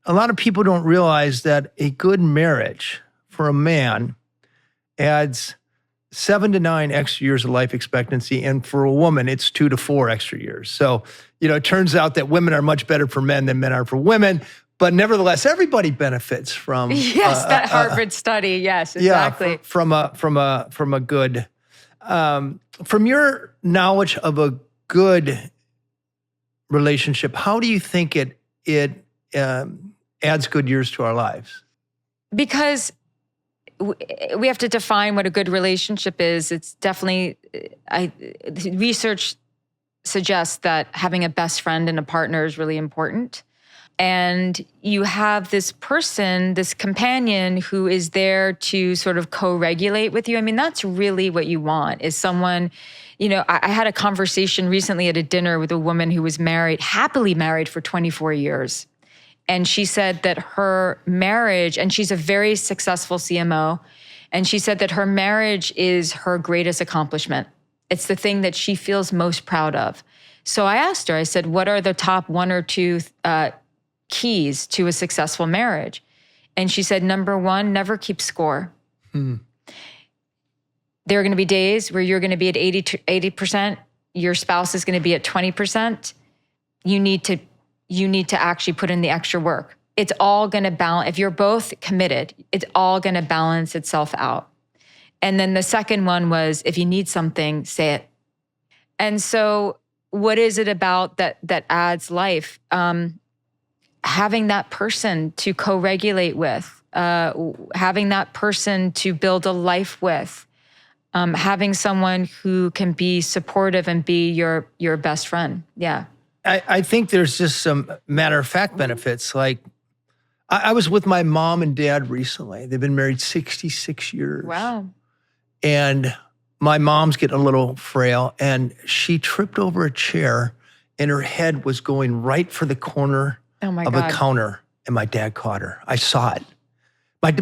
a lot of people don't realize that a good marriage for a man adds 7 to 9 extra years of life expectancy. And for a woman, it's 2 to 4 extra years. So, it turns out that women are much better for men than men are for women. But nevertheless, everybody benefits from that Harvard study. Yes, exactly. Yeah, from a good, from your knowledge of a good relationship, how do you think it adds good years to our lives? Because we have to define what a good relationship is. It's definitely, research suggests that having a best friend and a partner is really important. And you have this person, this companion who is there to sort of co-regulate with you. I mean, that's really what you want, is someone, I had a conversation recently at a dinner with a woman who was married, happily married for 24 years. And she said that her marriage, and she's a very successful CMO, and she said that her marriage is her greatest accomplishment. It's the thing that she feels most proud of. So I asked her, I said, what are the top 1 or 2 keys to a successful marriage? And she said, number 1, never keep score. There are going to be days where you're going to be at 80%, your spouse is going to be at 20%. You need to actually put in the extra work. It's all going to balance. If you're both committed, it's all going to balance itself out. And then the second one was, if you need something, say it. And so what is it about that adds life? Having that person to co-regulate with, having that person to build a life with, having someone who can be supportive and be your best friend. Yeah. I think there's just some matter-of-fact benefits. Like, I was with my mom and dad recently. They've been married 66 years. Wow. And my mom's getting a little frail, and she tripped over a chair, and her head was going right for the corner of a counter, and my dad caught her. I saw it.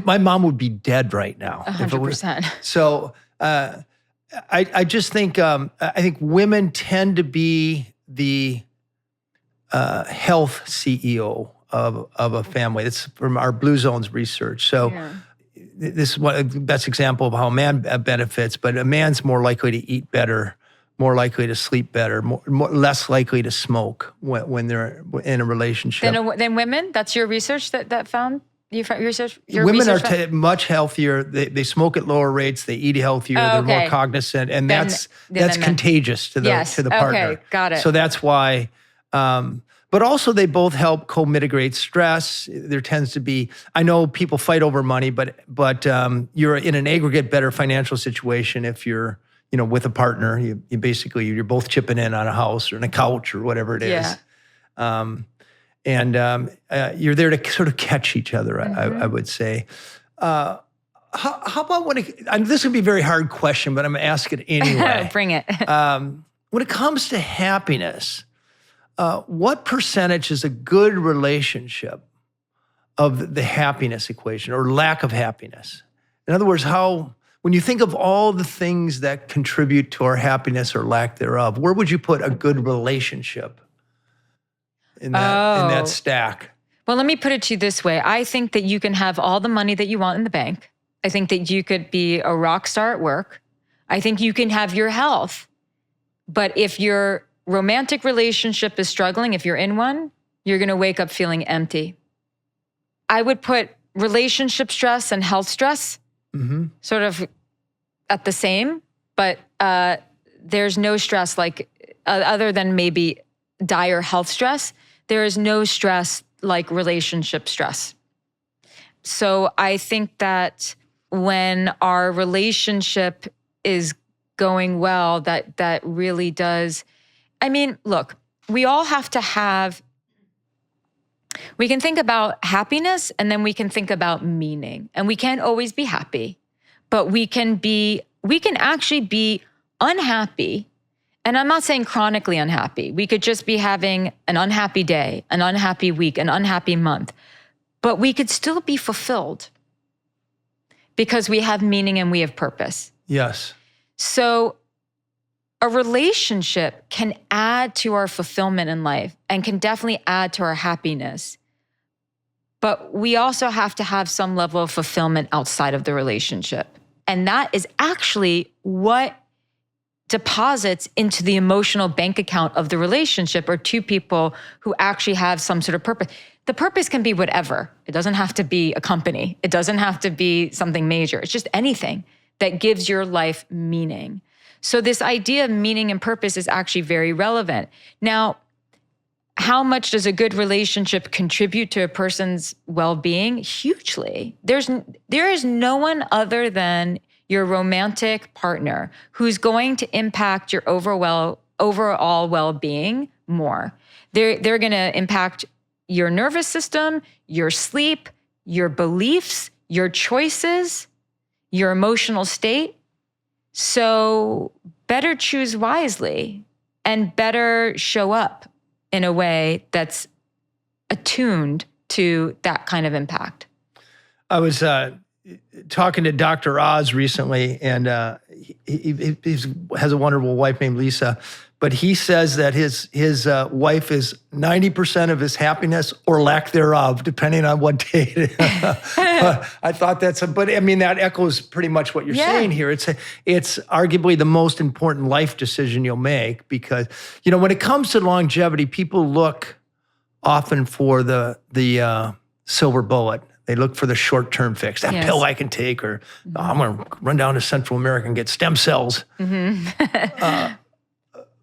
My mom would be dead right now. 100%. So I just think, I think women tend to be the health CEO of a family. That's from our Blue Zones research. So this is the best example of how a man benefits, but a man's more likely to eat better, more likely to sleep better, less likely to smoke when they're in a relationship. Than women? That's your research that found? Women are much healthier. They smoke at lower rates. They eat healthier. They're more cognizant, and that's contagious to the partner. Okay, got it. So that's why. But also, they both help co-mitigate stress. There tends to be, I know people fight over money, but you're in an aggregate better financial situation if you're, with a partner. You basically, you're both chipping in on a house or on a couch or whatever it is. And you're there to sort of catch each other, I would say. How about this is going to be a very hard question, but I'm going to ask it anyway. Bring it. When it comes to happiness, what percentage is a good relationship of the happiness equation or lack of happiness? In other words, when you think of all the things that contribute to our happiness or lack thereof, where would you put a good relationship in that stack? Well, let me put it to you this way. I think that you can have all the money that you want in the bank. I think that you could be a rock star at work. I think you can have your health. But if your romantic relationship is struggling, if you're in one, you're going to wake up feeling empty. I would put relationship stress and health stress sort of at the same, but there's no stress like other than maybe dire health stress. There is no stress like relationship stress. So I think that when our relationship is going well, that really does. I mean, look, we all have to have, we can think about happiness and then we can think about meaning. And we can't always be happy, but we can actually be unhappy. And I'm not saying chronically unhappy. We could just be having an unhappy day, an unhappy week, an unhappy month, but we could still be fulfilled because we have meaning and we have purpose. Yes. So a relationship can add to our fulfillment in life and can definitely add to our happiness. but we also have to have some level of fulfillment outside of the relationship. And that is actually what deposits into the emotional bank account of the relationship, or two people who actually have some sort of purpose. The purpose can be whatever. It doesn't have to be a company. It doesn't have to be something major. It's just anything that gives your life meaning. So this idea of meaning and purpose is actually very relevant. Now, how much does a good relationship contribute to a person's well-being? Hugely. There is no one other than your romantic partner who's going to impact your overall well-being more. They're going to impact your nervous system, your sleep, your beliefs, your choices, your emotional state. So better choose wisely and better show up in a way that's attuned to that kind of impact. I was talking to Dr. Oz recently, and he has a wonderful wife named Lisa, but he says that his wife is 90% of his happiness or lack thereof, depending on what day. I thought but I mean, that echoes pretty much what you're saying here. It's arguably the most important life decision you'll make, because, when it comes to longevity, people look often for the silver bullet. They look for the short-term fix, that pill I can take, or I'm going to run down to Central America and get stem cells.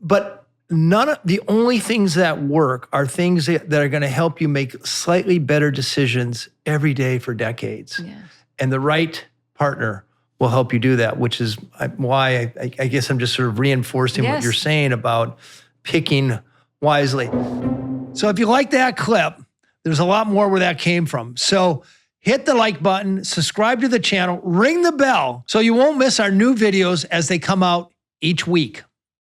But the only things that work are things that are going to help you make slightly better decisions every day for decades. Yes. And the right partner will help you do that, which is why I guess I'm just sort of reinforcing what you're saying about picking wisely. So if you like that clip, there's a lot more where that came from. So hit the like button, subscribe to the channel, ring the bell so you won't miss our new videos as they come out each week.